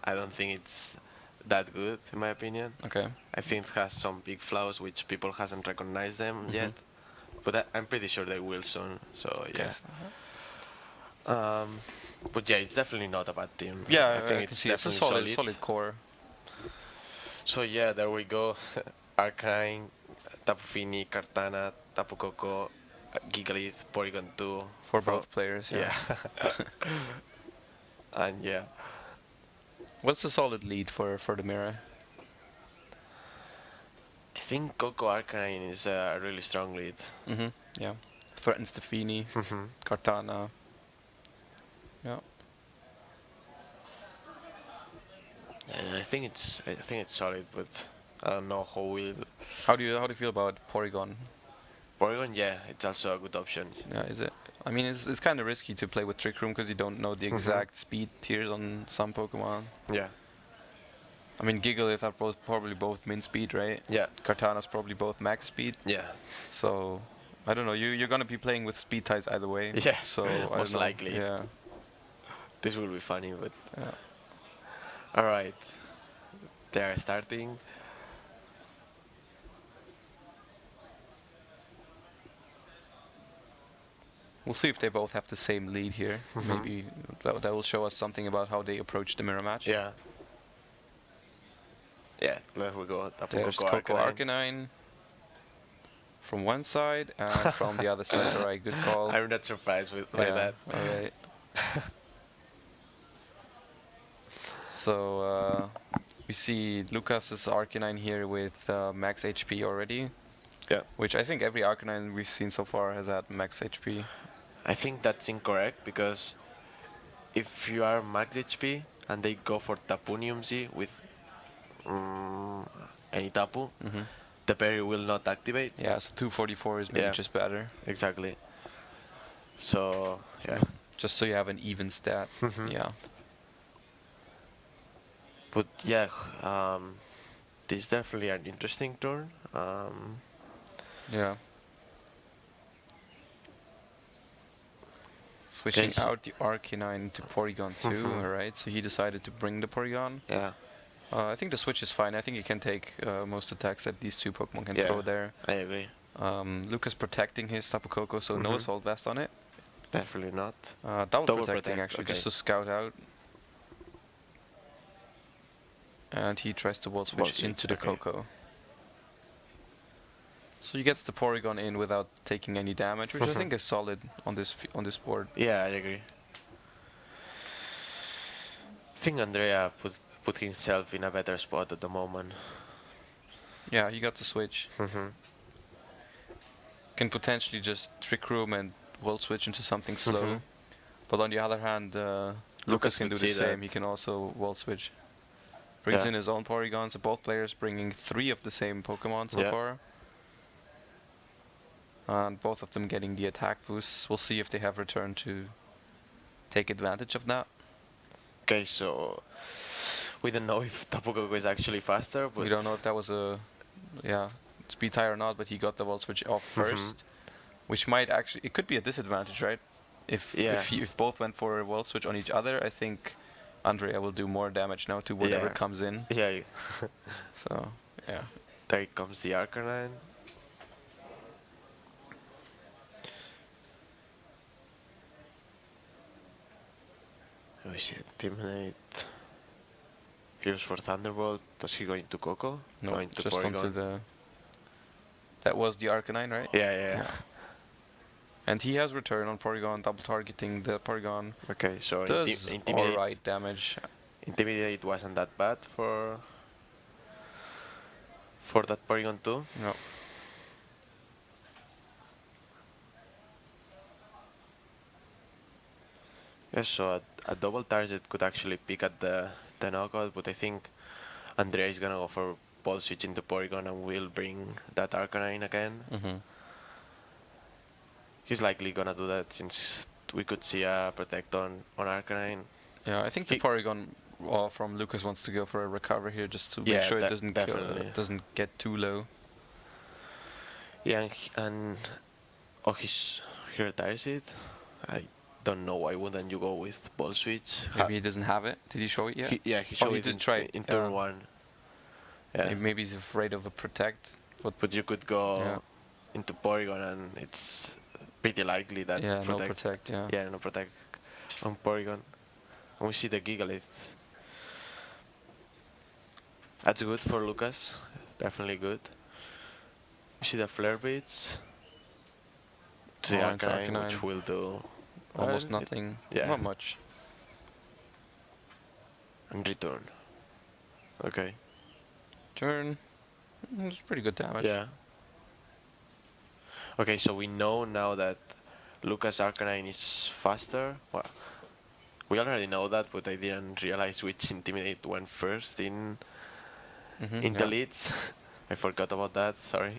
I don't think it's that good in my opinion. Okay. I think it has some big flaws which people hasn't recognized them Mhm. yet, but I'm pretty sure they will soon. So Okay. yeah. But yeah, it's definitely not a bad team. Yeah, I think can it's see it's a definitely solid core. So yeah, there we go. Arcanine, Tapu Fini, Kartana, Tapu Koko, Gigalith, Porygon 2. For both players, yeah. And yeah. What's the solid lead for the mirror? I think Coco Arcanine is a really strong lead. Mm-hmm. Yeah. Threatens the Fini, Kartana. Yeah. And I think it's solid, but I don't know how will. How do you feel about Porygon? Porygon, yeah, it's also a good option. Yeah, is it? I mean, it's kind of risky to play with Trick Room because you don't know the exact speed tiers on some Pokemon. Yeah. I mean, Gigalith are probably both min speed, right? Yeah. Kartana's probably both max speed. Yeah. So, I don't know. You're gonna be playing with speed types either way. Yeah. So most likely. Yeah. This will be funny, but. Yeah. All right. They are starting. We'll see if they both have the same lead here. Maybe that will show us something about how they approach the mirror match. Yeah. Yeah, there we go. There's Coco Arcanine from one side, and from the other side, alright, good call. I'm not surprised by that. Alright. So, we see Lucas's Arcanine here with max HP already. Yeah. Which I think every Arcanine we've seen so far has had max HP. I think that's incorrect because if you are max HP and they go for Tapunium Z with any Tapu, the berry will not activate. Yeah, so 244 is maybe just better. Exactly. So, yeah. Just so you have an even stat. Yeah. But yeah, this is definitely an interesting turn. Yeah. Switching out the Arcanine to Porygon 2, alright, so he decided to bring the Porygon. Yeah. I think the switch is fine. I think you can take most attacks that these two Pokemon can throw there. I agree. Lucas protecting his Tapu Koko, so no Assault Vest on it. Definitely not. Double protecting actually, just to scout out. And he tries to Volt Switch into the Koko. So he gets the Porygon in without taking any damage, which I think is solid on this board. Yeah, I agree. I think Andrea put himself in a better spot at the moment. Yeah, he got the switch. Can potentially just Trick Room and Volt Switch into something slow. But on the other hand, Lucas can do the same. He can also Volt Switch. Brings in his own Porygon, so both players bringing 3 of the same Pokemon so far. And both of them getting the attack boosts. We'll see if they have return to take advantage of that. Okay, so we don't know if Tapu Koko is actually faster, but we don't know if that was a speed tie or not, but he got the Volt Switch off first, which might actually, it could be a disadvantage, right? If both went for a Volt Switch on each other, I think Andrea will do more damage now to whatever comes in. Yeah. So, yeah. There comes the Arcanine. We see Intimidate. Here's for Thunderbolt. Was he going to Coco? No, going to just Porygon? onto the... That was the Arcanine, right? Yeah. And he has return on Porygon, double targeting the Porygon. Okay, so does Intimidate. Alright damage. Intimidate wasn't that bad for that Porygon too. No. Yes, so a double target could actually pick at the knockout, but I think Andrea is gonna go for ball switch into Porygon and will bring that Arcanine again. He's likely gonna do that since we could see a protect on Arcanine. Yeah, I think the Porygon from Lucas wants to go for a recover here just to make sure it doesn't get too low. Yeah, and he retires it. don't know why wouldn't you go with ball switch. Maybe he doesn't have it. Did he show it yet? He showed he it did in, try in turn 1. Yeah. Maybe he's afraid of a protect. But you could go into Porygon and it's pretty likely that no protect. Yeah, no protect on Porygon. And we see the Gigalith. That's good for Lukas. Definitely good. We see the Flare Beats. To the Arcanine, which will do almost nothing. Not much. And return. Okay. Turn. It's pretty good damage. Yeah. Okay, so we know now that Lukas Arcanine is faster. Well, we already know that, but I didn't realize which Intimidate went first in the leads. I forgot about that, sorry.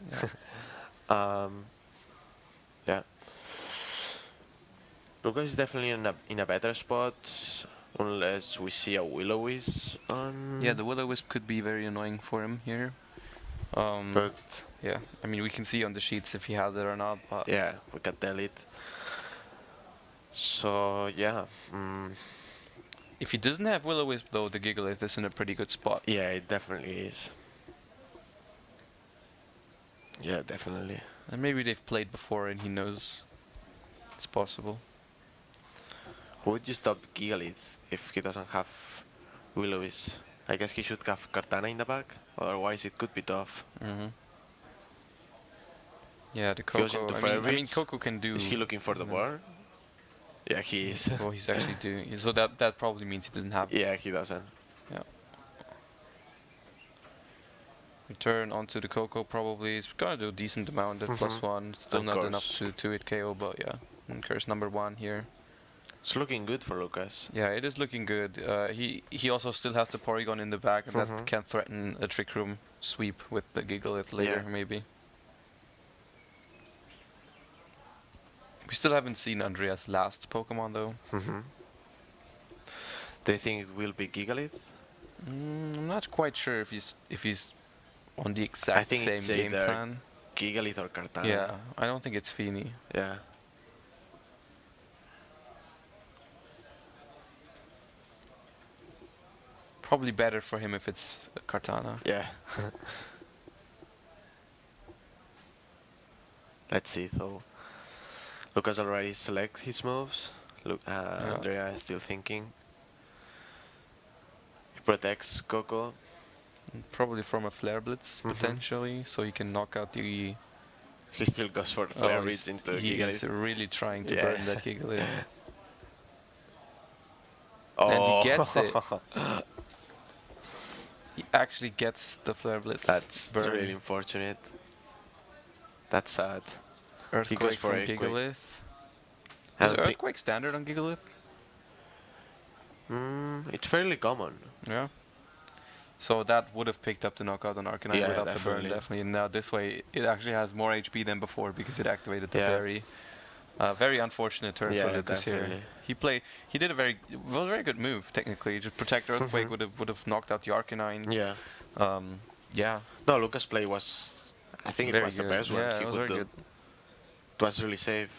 Yeah. Lukas is definitely in a better spot, unless we see a Will-O-Wisp on... Yeah, the Will-O-Wisp could be very annoying for him here. But... Yeah, I mean, we can see on the sheets if he has it or not, but... Yeah, we can tell it. So, yeah. If he doesn't have Will-O-Wisp, though, the Gigalith is in a pretty good spot. Yeah, it definitely is. Yeah, definitely. And maybe they've played before and he knows it's possible. Would you stop Gigalith if he doesn't have Will-O-Wisp? I guess he should have Kartana in the back, otherwise it could be tough. Yeah, the Coco. I mean, Coco can do... Is he looking for the bar? Yeah, he is. Well, he's actually doing... So that probably means he doesn't have... Yeah, he doesn't. Yeah. Return onto the Coco probably. It's gonna do a decent amount at +1. Still not enough to hit KO, but yeah. And curse number 1 here. It's looking good for Lukas. Yeah, it is looking good. He also still has the Porygon in the back, and that can threaten a Trick Room sweep with the Gigalith later, maybe. We still haven't seen Andrea's last Pokemon, though. Do you think it will be Gigalith? I'm not quite sure if he's on the exact same game plan. Gigalith or Kartana. Yeah, I don't think it's Feeny. Yeah. Probably better for him if it's Kartana. Yeah. Let's see, though. Lukas already select his moves. Andrea is still thinking. He protects Coco. Probably from a Flare Blitz, potentially, so he can knock out the... He still goes for the Flare Blitz into Gigalith. He's really trying to burn that Gigalith. Oh. And he gets it. He actually gets the Flare Blitz. That's really unfortunate. That's sad. Earthquake he goes for from Gigalith. Is Earthquake standard on Gigalith? It's fairly common. Yeah. So that would have picked up the knockout on Arcanine without the burn, definitely. And now this way, it actually has more HP than before because it activated the berry. Very unfortunate turn for Lukas here. He did a very good move technically. Just protect Earthquake would have knocked out the Arcanine. Yeah. No, Lukas' play was, I think it was the best one he could do. It was really safe.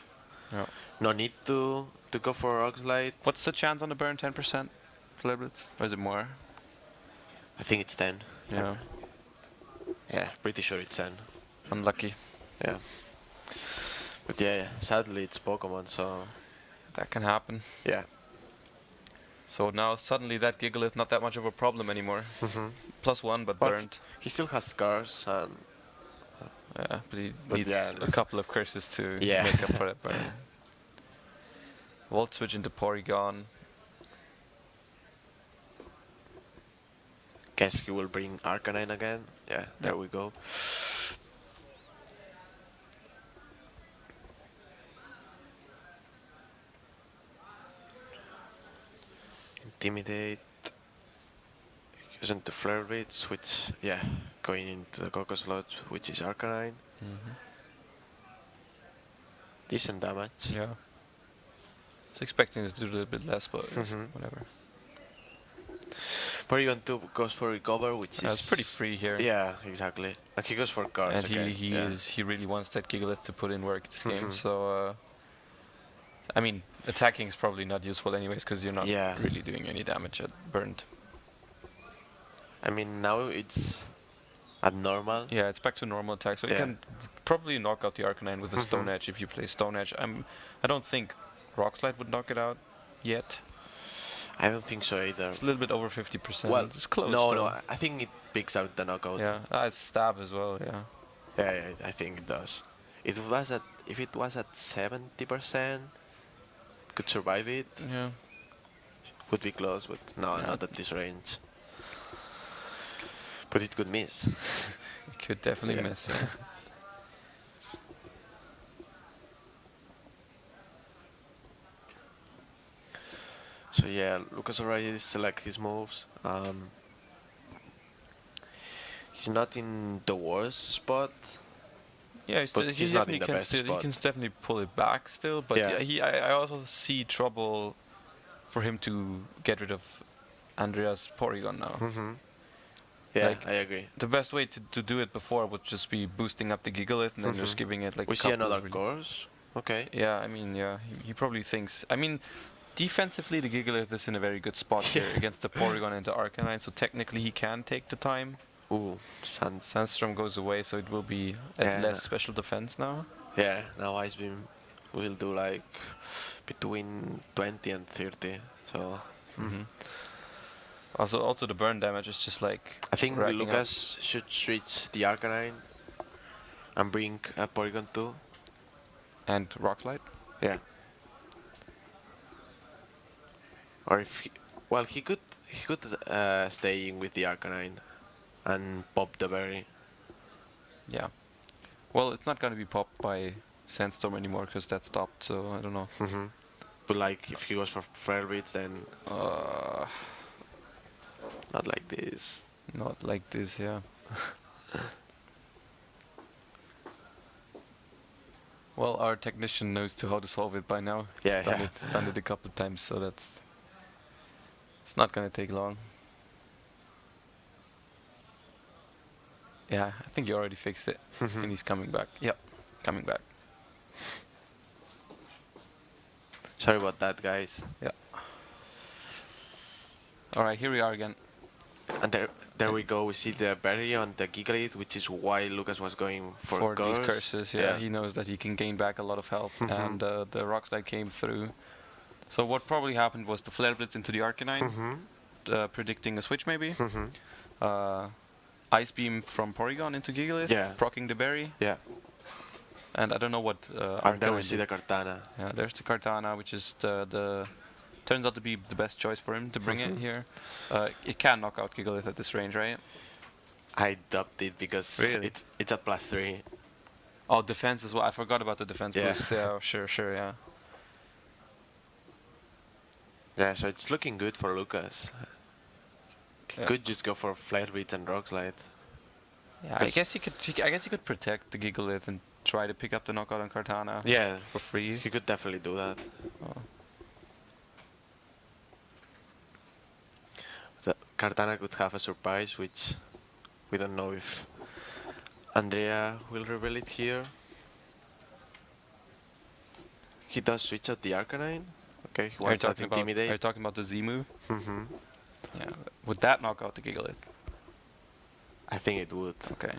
Yeah. No need to go for Oxlight. What's the chance on the burn? 10% Flare Blitz? Or is it more? I think it's 10. Yeah. Yeah, pretty sure it's 10. Unlucky. Yeah. But yeah, sadly it's Pokemon, so... That can happen. Yeah. So now suddenly that Gigalith not that much of a problem anymore. +1 but burned. He still has scars and... Yeah, but he needs a couple of curses to make up for that burn. Volt Switch into Porygon. Guess he will bring Arcanine again. Yeah, there we go. Intimidate. Using the Flare Blitz, which, going into the Coco slot, which is Arcanine. Decent damage. Yeah. I was expecting it to do a little bit less, but whatever. Porygon 2 goes for Recover, which is... pretty free here. Yeah, exactly. And he goes for cards and again. He really wants that Gigalith to put in work this game, so... I mean, Attacking is probably not useful anyways, because you're not really doing any damage at burned. I mean, now it's at normal. Yeah, it's back to normal attack, so you can probably knock out the Arcanine with the Stone Edge if you play Stone Edge. I don't think Rock Slide would knock it out yet. I don't think so either. It's a little bit over 50%. Well, it's close. No, I think it picks out the knockout. Yeah, it's stab as well. Yeah. Yeah, I think it does. If it was at 70%, could survive it. Yeah. Would be close, but no, not at this range. But it could miss. It could definitely miss. Yeah. So yeah, Lukas already select his moves. He's not in the worst spot. Yeah, he's not in the best spot. He can definitely pull it back still, but I also see trouble for him to get rid of Andrea's Porygon now. Yeah, like, I agree. The best way to do it before would just be boosting up the Gigalith and then just giving it like. We see another course. Okay. Yeah, I mean, he probably thinks. I mean, defensively, the Gigalith is in a very good spot here against the Porygon and the Arcanine, so technically he can take the time. Ooh, Sandstorm goes away, so it will be at less special defense now. Yeah, now Ice Beam will do like between 20 and 30. So. Also the burn damage is just like. I think Lukas should switch the Arcanine and bring a Porygon too. And Rock Slide? Yeah. Or if he could stay in with the Arcanine and pop the berry. Yeah. Well, it's not gonna be popped by Sandstorm anymore because that stopped. So I don't know. But like if he goes for Flare Blitz, then not like this. Not like this, yeah. Well, our technician knows how to solve it by now. He's done it a couple of times, so it's not gonna take long. Yeah, I think you already fixed it, and he's coming back. Yep, coming back. Sorry about that, guys. Yeah. All right, here we are again. And there we go. We see the berry on the Gigalith, which is why Lukas was going for these curses. Yeah, he knows that he can gain back a lot of health, and the Rock Slide came through. So what probably happened was the Flare Blitz into the Arcanine, predicting a switch maybe. Ice Beam from Porygon into Gigalith, proccing the berry. Yeah. And I don't know what. And there we see the Kartana. Yeah, there's the Kartana, which is the turns out to be the best choice for him to bring it here. It can knock out Gigalith at this range, right? I dubbed it because it's a +3. Oh, defense as well. I forgot about the defense boost. Yeah, sure, yeah. Yeah, so it's looking good for Lukas. Could just go for Flare Blitz and Rock Slide. Yeah, I guess he could protect the Gigalith and try to pick up the knockout on Kartana. Yeah, for free. He could definitely do that. So Kartana could have a surprise, which we don't know if Andrea will reveal it here. He does switch out the Arcanine. Okay, he wants that Intimidate. Are you talking about the Z move? Yeah. Would that knock out the Gigalith? I think it would. Okay.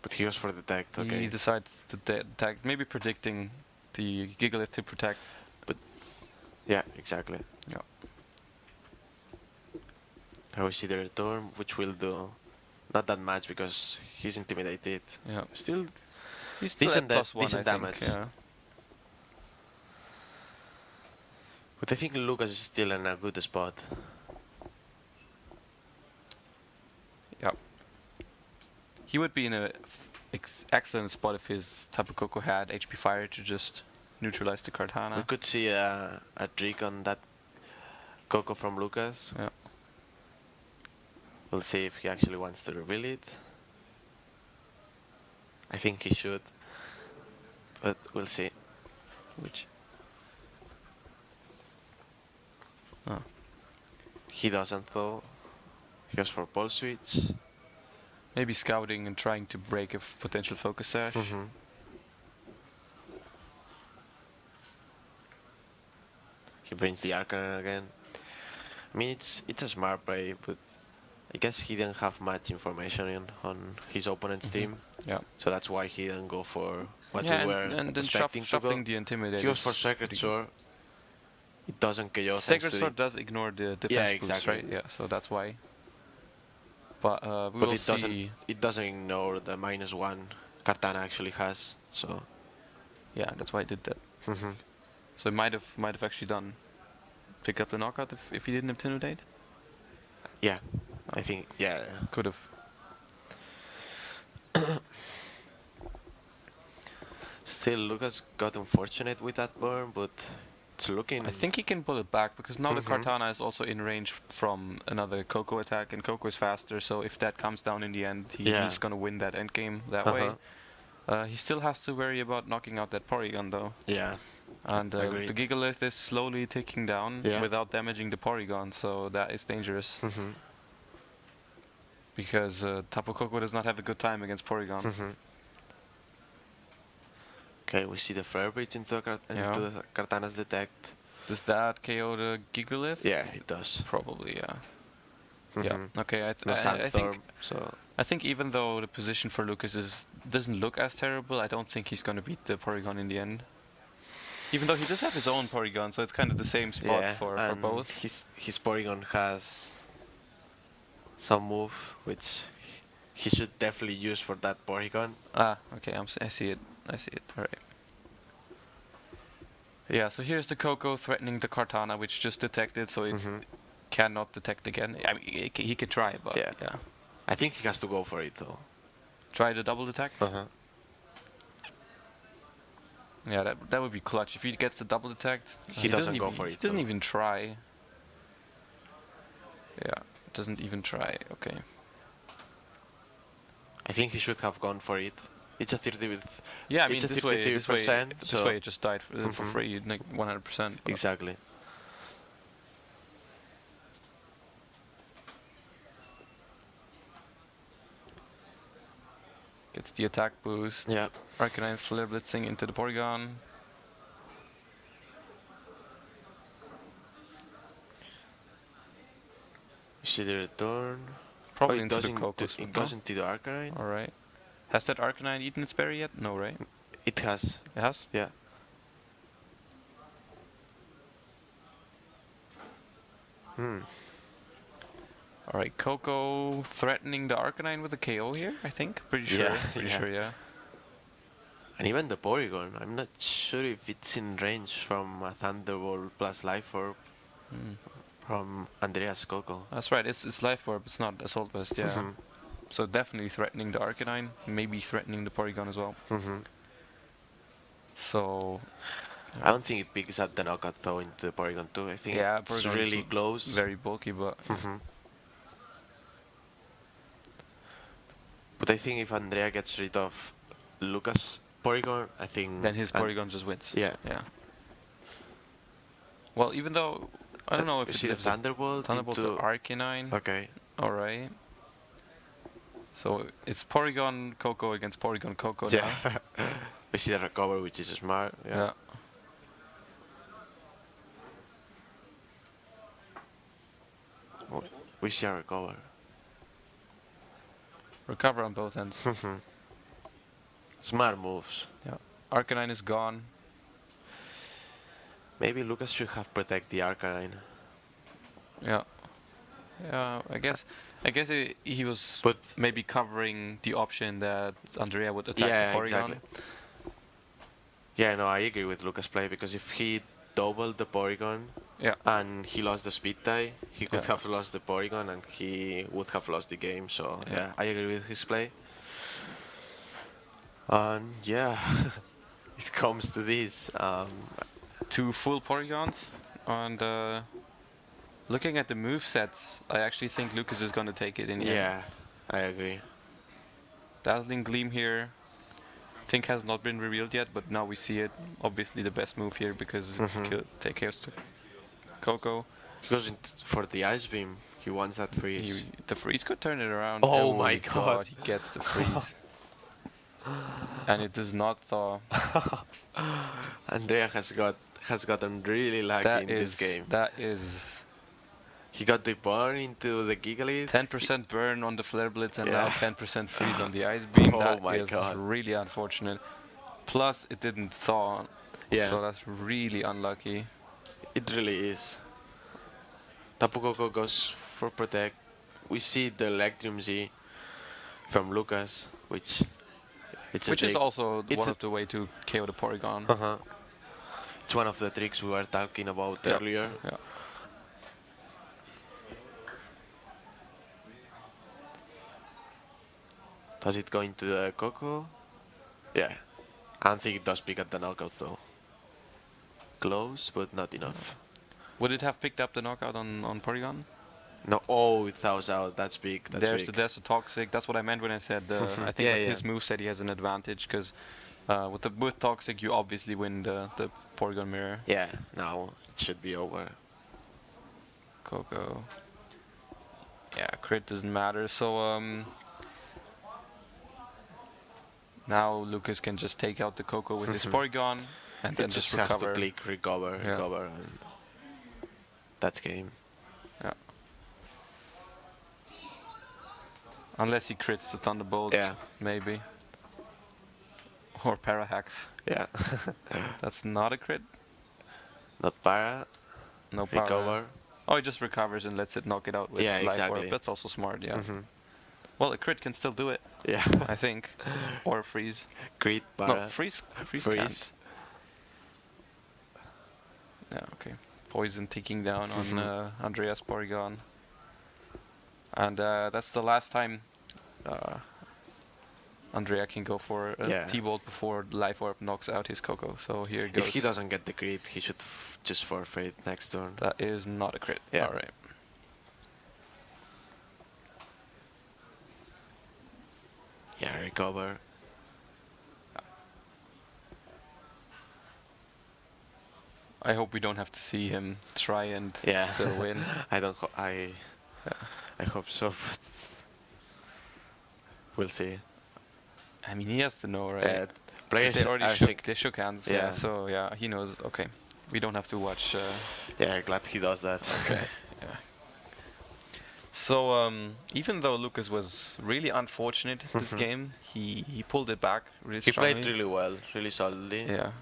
But he goes for the Detect, okay. He decides to detect, maybe predicting the Gigalith to protect. But yeah, exactly. Yeah. Now we see the return, which will do not that much because he's intimidated. Yeah. Still he's decent damage. Yeah. But I think Lukas is still in a good spot. Yeah. He would be in a excellent spot if his Tapu Koko had HP Fire to just neutralize the Kartana. We could see a trick on that Koko from Lukas. Yeah. We'll see if he actually wants to reveal it. I think he should. But we'll see. Which? Oh. He doesn't though. He goes for Pulse Switch. Maybe scouting and trying to break a potential Focus Sash. he brings the Arcanine again. I mean, it's a smart play, but I guess he didn't have much information on his opponent's team. Yeah. So that's why he didn't go for what Yeah, we were and then expecting to shuffling go. the Intimidator. He goes for Sacred Sword. It doesn't KO. Sacred Sword does ignore the defense boost, right? Yeah, so that's why. But we will see. It doesn't ignore the -1 Kartana actually has. So. Yeah, that's why I did that. So it might have actually done. Pick up the knockout if he didn't intimidate. Yeah, I think could have. Still, Lukas got unfortunate with that burn, but it's looking. I think he can pull it back because now the Kartana is also in range from another Coco attack, and Coco is faster. So if that comes down in the end, he's gonna win that end game that way. He still has to worry about knocking out that Porygon though. Yeah. And the Gigalith is slowly ticking down without damaging the Porygon, so that is dangerous. Because Tapu Koko does not have a good time against Porygon. Okay, we see the Flare Bridge into the Kartana's Detect. Does that KO the Gigalith? Yeah, it does. Probably, yeah. Yeah. Okay, I think even though the position for Lukas doesn't look as terrible, I don't think he's gonna beat the Porygon in the end. Even though he does have his own Porygon, so it's kind of the same spot for both. His Porygon has some move which he should definitely use for that Porygon. Ah, okay, I see it. Alright. Yeah, so here's the Coco threatening the Kartana, which just detected, so it cannot detect again. I mean, he can try, but yeah. I think he has to go for it though. Try the double detect? Yeah, that would be clutch. If he gets the double detect, he doesn't go for it. He doesn't even try. Yeah, doesn't even try. Okay. I think he should have gone for it. It's a 30 with. Yeah, I mean this way it just died for free, like 100%. Exactly. Gets the attack boost. Yeah. Arcanine Flare Blitzing into the Porygon. You see the return. Probably into the Coco. It goes into the Arcanine. Alright. Has that Arcanine eaten its berry yet? No, right? It has. It has? Yeah. Alright, Coco threatening the Arcanine with a KO here, I think. Pretty sure. Yeah. And even the Porygon, I'm not sure if it's in range from a Thunderbolt plus Life Orb from Andrea's Coco. That's right, it's Life Orb, it's not Assault Vest, yeah. So definitely threatening the Arcanine, maybe threatening the Porygon as well. So... I don't think it picks up the knockout though into the Porygon too. I think it's Porygon really close. Very bulky, but... But I think if Andrea gets rid of Lukas' Porygon, I think... Then his Porygon just wins. Yeah. Well, even though... I don't know if it's Thunderbolt to Arcanine. Okay. Alright. So it's Porygon Coco against Porygon Coco now. We see the recover, which is smart. Yeah. We see a recover. Recover on both ends. Smart moves. Yeah. Arcanine is gone. Maybe Lukas should have protect the Arcanine. Yeah. Yeah, I guess he was maybe covering the option that Andrea would attack the Porygon. Exactly. Yeah, no, I agree with Lukas' play because if he doubled the Porygon and he lost the speed tie, he could have lost the Porygon and he would have lost the game. So yeah, I agree with his play. And yeah, it comes to this. 2 full Porygons, and looking at the movesets, I actually think Lukas is going to take it in here. Yeah, I agree. Dazzling Gleam here, I think has not been revealed yet, but now we see it. Obviously the best move here because take Chaos to Coco. He goes for the Ice Beam. He wants that freeze. The freeze could turn it around. Oh my god. He gets the freeze. And it does not thaw. Andrea has got has gotten really lucky in this game. That is... He got the burn into the Gigalith. 10% burn on the Flare Blitz and now 10% freeze on the Ice Beam. That my is God. really unfortunate. Plus, it didn't thaw. Yeah. So that's really unlucky. It really is. Tapu Koko goes for Protect. We see the Electrum Z from Lukas, which is also one of the way to KO the Porygon. It's one of the tricks we were talking about earlier. Yeah. Does it go into the Coco? Yeah. I think it does pick up the knockout though. Close, but not enough. Would it have picked up the knockout on Porygon? No, oh, it thaws out. That's big. There's the Toxic. That's what I meant when I said I think with his moveset he has an advantage because with Toxic you obviously win the Porygon Mirror. Yeah, now it should be over. Coco. Yeah, crit doesn't matter. So now Lukas can just take out the Coco with his Porygon and then just recover. Has to click recover, and that's game. Yeah. Unless he crits the Thunderbolt, maybe. Or Parahax. Yeah. That's not a crit. Not para. No para. Recover. Oh, he just recovers and lets it knock it out with Life Orb. That's also smart, yeah. Well, a crit can still do it. Yeah. I think. Or freeze. Crit, para. No, freeze can't. Yeah, okay. Poison ticking down on Andrea's Porygon. And that's the last time Andrea can go for a T-Bolt before Life Orb knocks out his Coco. So here it goes. If he doesn't get the crit, he should just forfeit next turn. That is not a crit. Yeah. Alright. Yeah, recover. I hope we don't have to see him try and still win. I hope so, but we'll see. I mean, he has to know, right? Players they already shook hands. Yeah. So yeah, he knows. Okay, we don't have to watch. Yeah, glad he does that. Okay. Yeah. So even though Lukas was really unfortunate this game, he pulled it back really strongly. He played really well, really solidly. Yeah.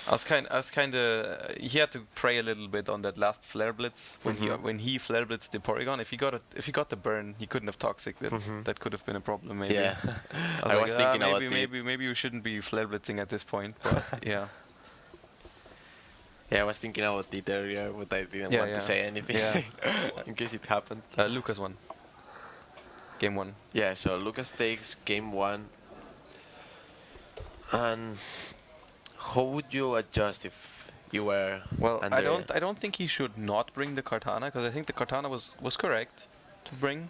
I was kind of. He had to pray a little bit on that last Flare Blitz when he Flare Blitzed the Porygon. If he got the burn, he couldn't have Toxic. That could have been a problem, maybe. Yeah. I was thinking maybe you shouldn't be Flare Blitzing at this point. But yeah. Yeah, I was thinking about it earlier, but I didn't want to say anything in case it happened. Lukas won. Game 1. Yeah, so Lukas takes game 1. And how would you adjust if you were? Well, I don't think he should not bring the Kartana because I think the Kartana was correct to bring.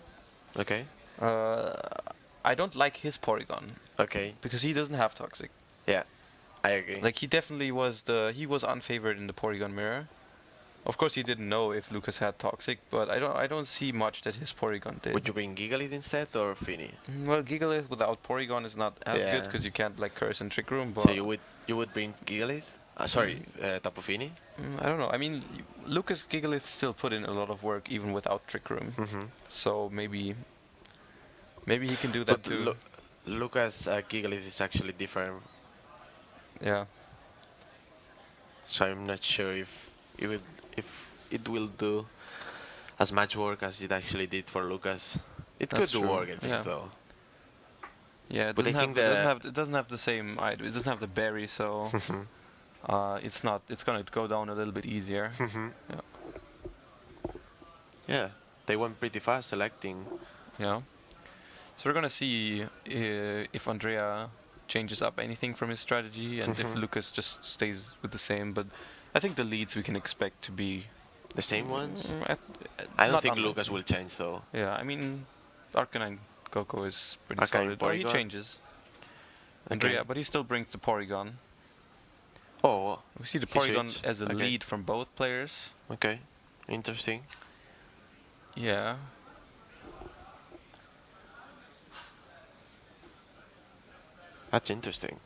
Okay. I don't like his Porygon. Okay. Because he doesn't have Toxic. Yeah, I agree. Like he definitely was unfavored in the Porygon Mirror. Of course, he didn't know if Lukas had Toxic, but I don't see much that his Porygon did. Would you bring Gigalith instead or Fini? Well, Gigalith without Porygon is not as good because you can't like curse and Trick Room. But so you would bring Gigalith? Tapu Fini? I don't know. I mean, Lukas Gigalith still put in a lot of work even without Trick Room. So maybe he can do that too. Lukas Gigalith is actually different. Yeah. So I'm not sure if it will do as much work as it actually did for Lukas. It could do work, I think, though. Yeah, it doesn't have the same item. It doesn't have the berry, so it's gonna go down a little bit easier. Yeah. Yeah, they went pretty fast selecting. Yeah. So we're gonna see if Andrea changes up anything from his strategy and if Lukas just stays with the same. But I think the leads we can expect to be the same ones. I don't think Lukas will change though. Yeah, I mean, Arcanine Coco is pretty solid. Or he changes. Andrea, but he still brings the Porygon. Oh, we see the Porygon as a lead from both players. Okay, interesting. Yeah. That's interesting.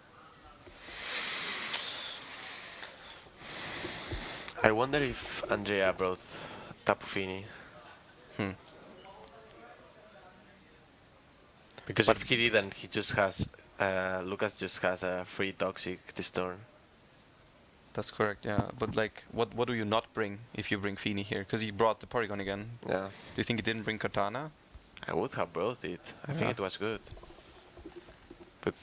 I wonder if Andrea brought Tapu Fini. Because if he didn't, he just has Lukas just has a free toxic this turn. That's correct, yeah. But like, what do you not bring if you bring Fini here? Because he brought the Porygon again. Yeah. Do you think he didn't bring Katana? I would have brought it. I think it was good. But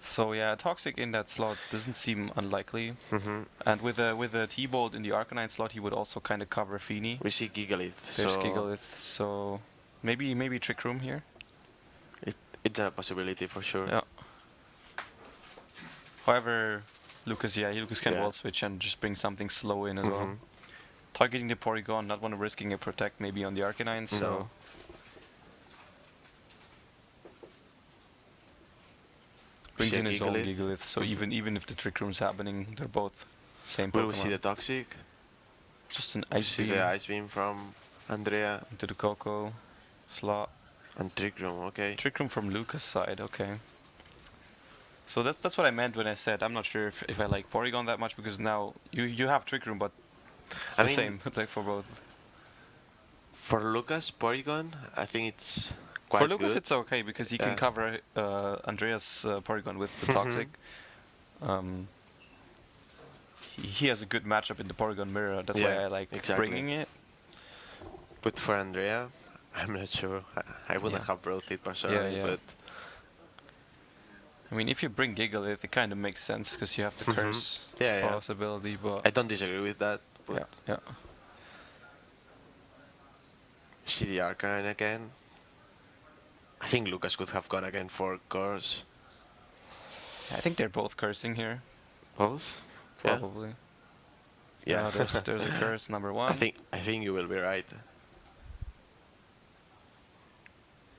so yeah, Toxic in that slot doesn't seem unlikely. And with a T-Bolt in the Arcanine slot, he would also kind of cover Fini. we see Gigalith. There's so Gigalith, so maybe Trick Room here. It's a possibility for sure. Yeah. However, Lukas can wall switch and just bring something slow in as well. Targeting the Porygon, not want to risking a protect maybe on the Arcanine, so. Brings in his own Gigalith, so even if the Trick Room's happening, they're both same Pokemon. Will we see the Toxic? Just an Ice Beam. See the Ice Beam from Andrea. Into the Coco slot. And Trick Room, okay. Trick Room from Lukas' side, okay. So that's what I meant when I said I'm not sure if I like Porygon that much, because now you have Trick Room, but it's the same like for both. For Lukas, Porygon, I think it's quite good. For Lukas, it's okay because he can cover Andrea's Porygon with the Toxic. He has a good matchup in the Porygon mirror. That's why I like bringing it. But for Andrea, I'm not sure. I wouldn't have brought it personally, but I mean, if you bring Gigalith, it kind of makes sense because you have the curse possibility. But I don't disagree with that. But see the Arcanine again. I think Lukas could have gone again for curse. I think they're both cursing here. Both? Probably. Yeah. There's a curse number one. I think you will be right.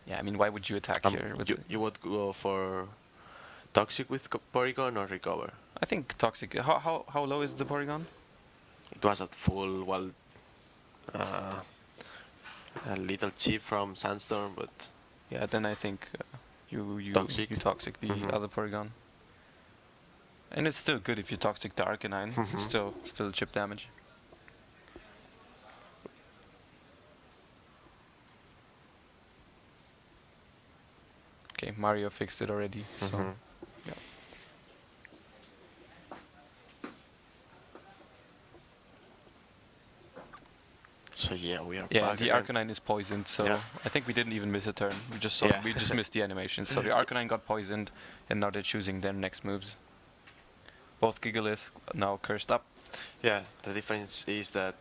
Yeah, I mean, why would you attack here? With you would go for Toxic with Porygon or Recover? I think Toxic. How low is the Porygon? It was at full, well, a little cheap from Sandstorm, but yeah, then I think you Toxic the other Porygon. And it's still good if you Toxic the Arcanine. Still chip damage. Okay, Mario fixed it already. So So yeah, we are. Yeah, the Arcanine is poisoned, so I think we didn't even miss a turn. We just we just missed the animation. So the Arcanine got poisoned, and now they're choosing their next moves. Both Gigalith now cursed up. Yeah, the difference is that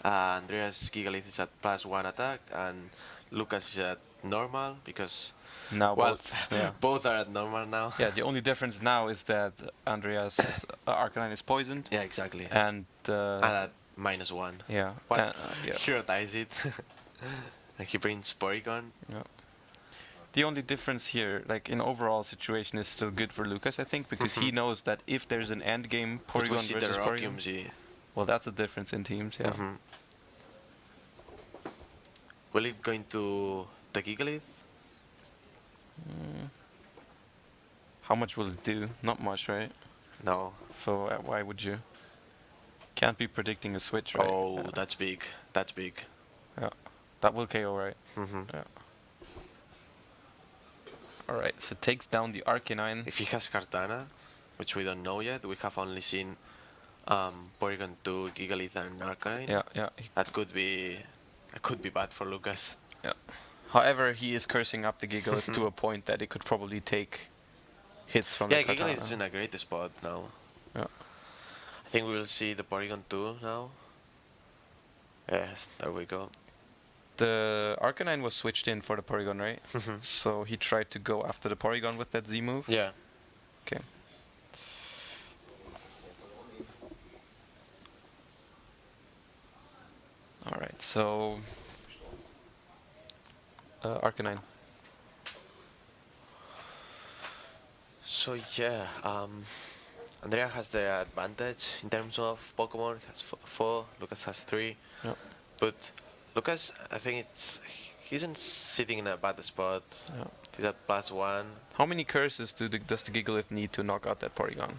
Andrea's Gigalith is at +1 attack, and Lukas is at normal because now both are at normal now. Yeah, the only difference now is that Andrea's Arcanine is poisoned. Yeah, exactly. And at -1. Yeah. He rotates it. And he brings Porygon. Yeah. The only difference here, like in overall situation, is still good for Lukas, I think, because he knows that if there's an end game Porygon versus Porygon, well, that's the difference in teams. Yeah. Will it go into the Gigalith? How much will it do? Not much, right? No. So why would you? Can't be predicting a switch, right? Oh, that's big. That's big. Yeah. That will KO, right? Yeah. Alright, so takes down the Arcanine. If he has Kartana, which we don't know yet, we have only seen Porygon 2, Gigalith, and Arcanine. Yeah. That could be bad for Lukas. Yeah. However, he is cursing up the Gigalith to a point that it could probably take hits from the Kartana. Yeah, Gigalith is in a great spot now. Yeah. I think we will see the Porygon 2 now. Yes, there we go. The Arcanine was switched in for the Porygon, right? So he tried to go after the Porygon with that Z move? Yeah. Okay. Alright, so... Arcanine. So yeah, Andrea has the advantage in terms of Pokemon. He has 4, Lukas has 3. Yeah. But Lukas, I think he isn't sitting in a bad spot. Yeah. He's at +1. How many curses does the Gigalith need to knock out that Porygon?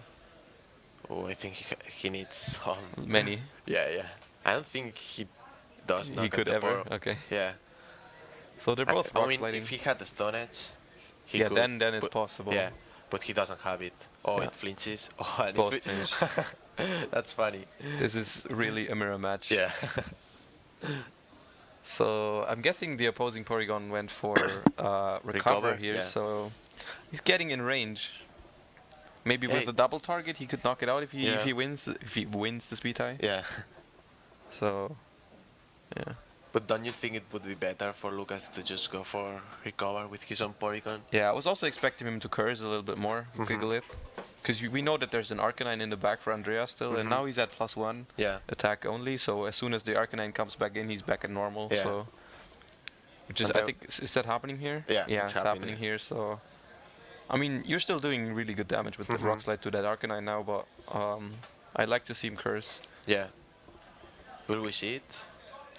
Oh, I think he needs Many. Yeah. I don't think he does knock He out could the ever. Okay. Yeah. So they're both rock sliding. if he had the Stone Edge, he Yeah, could. then it's possible. Yeah, but he doesn't have it. Oh, Yeah. it flinches. Oh, and Both it's flinch. That's funny. This is really a mirror match. Yeah. So I'm guessing the opposing Porygon went for recover here, yeah. so he's getting in range. Maybe with a double target he could knock it out if he wins the speed tie. Yeah. So yeah. But don't you think it would be better for Lukas to just go for recover with his own Porygon? Yeah, I was also expecting him to curse a little bit more, Gigalith. Because we know that there's an Arcanine in the back for Andrea still, and now he's at +1 attack only, so as soon as the Arcanine comes back in, he's back at normal, so... Which is, I think, is that happening here? Yeah, it's happening here, so... I mean, you're still doing really good damage with the Rock Slide to that Arcanine now, but I'd like to see him curse. Yeah. Will we see it?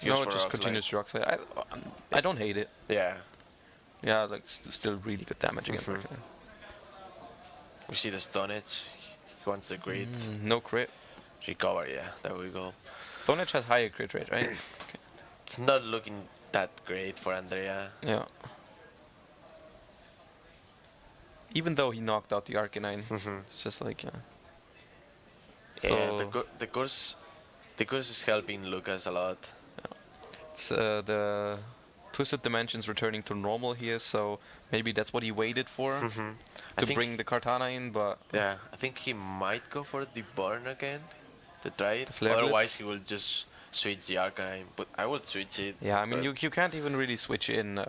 No, just continuous Rock Slide. I don't hate it. Yeah. Yeah, like, still really good damage against Arcanine. We see the Stone Edge. He wants the crit. No crit. Recover, yeah. There we go. Stone Edge has higher crit rate, right? Okay. It's not looking that great for Andrea. Yeah. Even though he knocked out the Arcanine, it's just like, yeah. Yeah, the course is helping Lukas a lot. Yeah. It's the Twisted Dimensions returning to normal here, so maybe that's what he waited for to bring the Kartana in, but... Yeah, I think he might go for the burn again to try it. Flare Otherwise Blitz. he will just switch the Arcanine, but I would switch it. Yeah, I mean, you can't even really switch in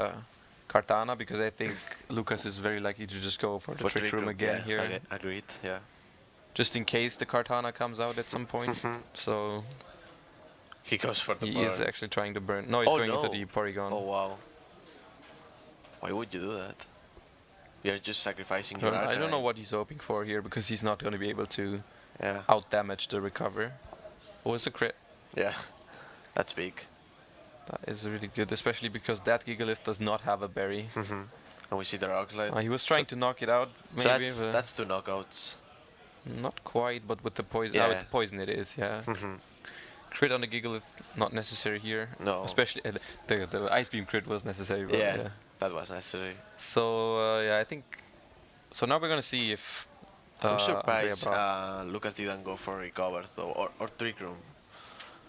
Kartana, because I think Lukas is very likely to just go for the Trick Room again here. Agreed, yeah. Just in case the Kartana comes out at some point, so... He goes for the burn. He is actually trying to burn. No, he's going into the Porygon. Oh, wow. Why would you do that? You're just sacrificing your Arcanine. I don't know what he's hoping for here, because he's not going to be able to Yeah. out-damage the recover. Oh, it's a crit. Yeah. That's big. That is really good, especially because that Gigalith does not have a berry. And we see the Rock Slide. He was trying to knock it out, maybe. So that's 2 knockouts. Not quite, but with the poison. Yeah. With the poison it is, yeah. Crit on the Gigalith, not necessary here. No. Especially the Ice Beam crit was necessary. But Yeah, that was necessary. So yeah, I think. So now we're gonna see if. I'm surprised Lukas didn't go for recover though, or Trick Room.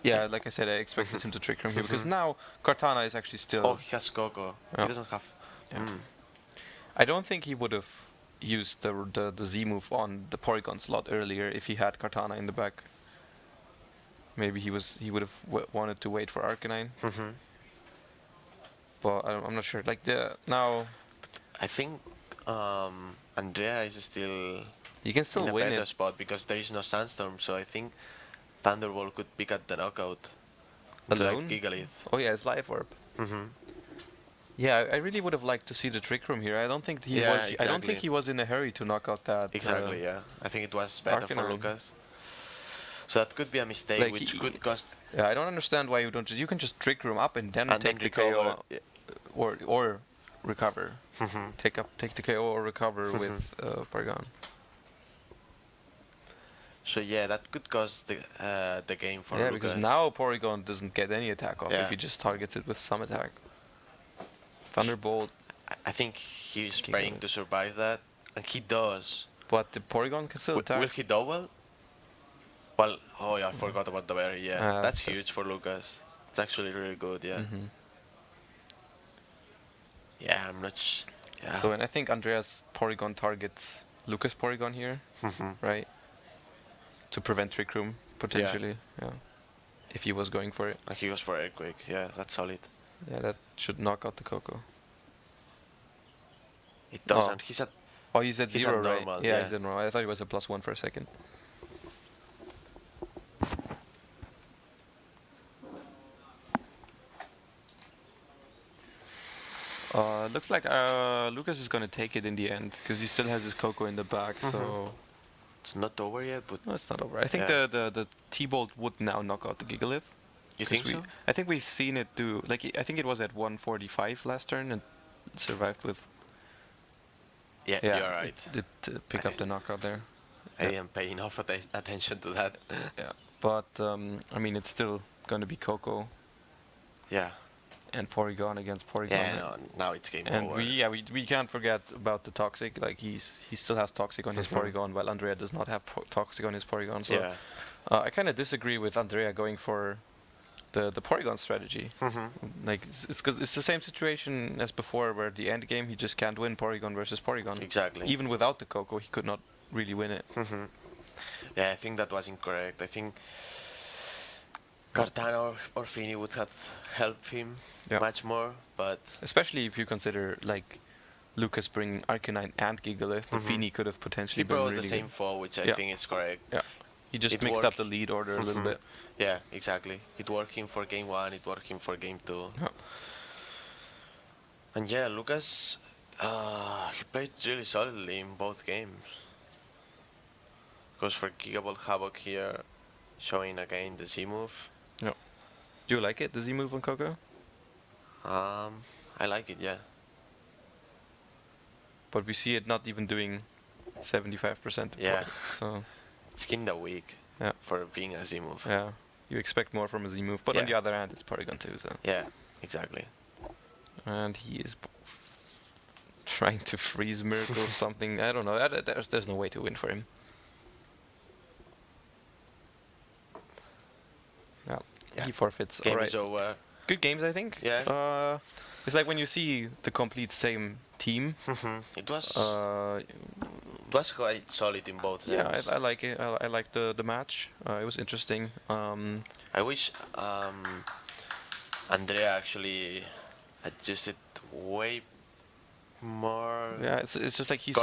Yeah, like I said, I expected him to Trick Room here because now Kartana is actually still. Oh, he has Coco. He doesn't have. Yeah. I don't think he would have used the Z move on the Porygon slot earlier if he had Kartana in the back. Maybe he would have wanted to wait for Arcanine. But I'm not sure. Like now. I think Andrea is still. You can still in a win better it. spot because there is no Sandstorm, so I think Thunderbolt could pick up the knockout. Alone? Like Gigalith. Oh yeah, it's Life Orb. Yeah, I really would have liked to see the Trick Room here. I don't think he was. Exactly. I don't think he was in a hurry to knock out that. Exactly. Yeah. I think it was better for Arcanine. Lukas. So that could be a mistake, Like which could cost. Yeah, I don't understand why you don't. You can just Trick Room up and then take the KO, or recover. Take the KO or recover with Porygon. So yeah, that could cost the game for Yeah, Lukas. because now Porygon doesn't get any attack off if he just targets it with some attack. Thunderbolt. I think he's praying to survive that, and he does. But the Porygon can still attack. Will he double? Well, oh yeah, I forgot about the berry. Yeah, that's huge for Lukas. It's actually really good. Yeah. Yeah, I'm not. Yeah. So, and I think Andrea's Porygon targets Lukas Porygon here, right? To prevent Trick Room potentially. Yeah. If he was going for it. And he goes for Earthquake. Yeah, that's solid. Yeah, that should knock out the Coco. It doesn't. He's at. Oh, he's at 0, right? normal, Yeah, he's at normal. I thought he was a +1 for a second. Looks like Lukas is gonna take it in the end because he still has his Coco in the back. So it's not over yet, but no, it's not over. I think the T-Bolt would now knock out the Gigalith. You think so? I think we've seen it do, like, I think it was at 145 last turn and survived with... Yeah, you're right. It did pick up the knockout there. I didn't pay enough attention to that. Yeah, but I mean, it's still going to be Coco. Yeah. And Porygon against Porygon. Yeah, no, now it's game and over. We can't forget about the Toxic. Like, he still has Toxic on his Porygon, while Andrea does not have Toxic on his Porygon. So Yeah. I kind of disagree with Andrea going for the Porygon strategy. Like, it's the same situation as before, where the end game he just can't win Porygon versus Porygon. Exactly. Even without the Coco, he could not really win it. Yeah, I think that was incorrect. I think Kartana or Fini would have helped him much more, but... Especially if you consider, like, Lukas bringing Arcanine and Gigalith, the Fini could have potentially been really He brought the same four, which I think is correct. Yeah. He just mixed up the lead order a little bit. Yeah, exactly. It worked him for game 1, it worked him for game 2. Yeah. And yeah, Lukas, he played really solidly in both games. Goes for Gigaball Havoc here, showing again the Z move. Yeah. Do you like it, the Z move on Coco? I like it, yeah. But we see it not even doing 75%. Yeah. So it's kinda weak for being a Z move. Yeah. You expect more from a Z move, but on the other hand, it's Porygon too. So. Yeah, exactly. And he is trying to freeze Miracle something. I don't know. There's no way to win for him. Yeah. He forfeits. Game is over. Good games, I think. Yeah. It's like when you see the complete same team. It was quite solid in both games. Yeah, I like it. I like the match. It was interesting. I wish Andrea actually adjusted way more. Yeah, it's just like he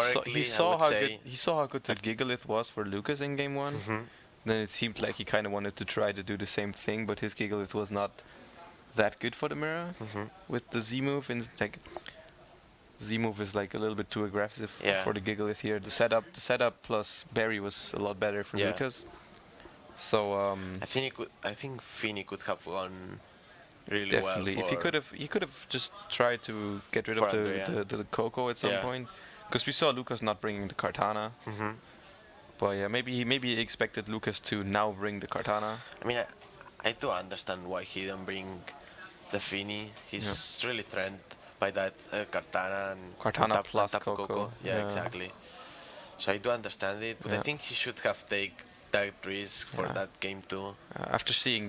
saw how good the Gigalith was for Lukas in game 1. Then it seemed like he kind of wanted to try to do the same thing, but his Gigalith was not that good for the mirror with the Z move. And like Z move is like a little bit too aggressive for the Gigalith here. The setup plus Barry was a lot better for Lukas. So I think Fini could have gone really definitely. well. If he could have just tried to get rid of the Coco at some point, because we saw Lukas not bringing the Kartana. But yeah, maybe he expected Lukas to now bring the Kartana. I mean, I do understand why he didn't bring the Fini. He's really threatened by that Kartana and Kartana plus Coco. Yeah, exactly. So I do understand it, but I think he should have taken that risk for that game too. After seeing that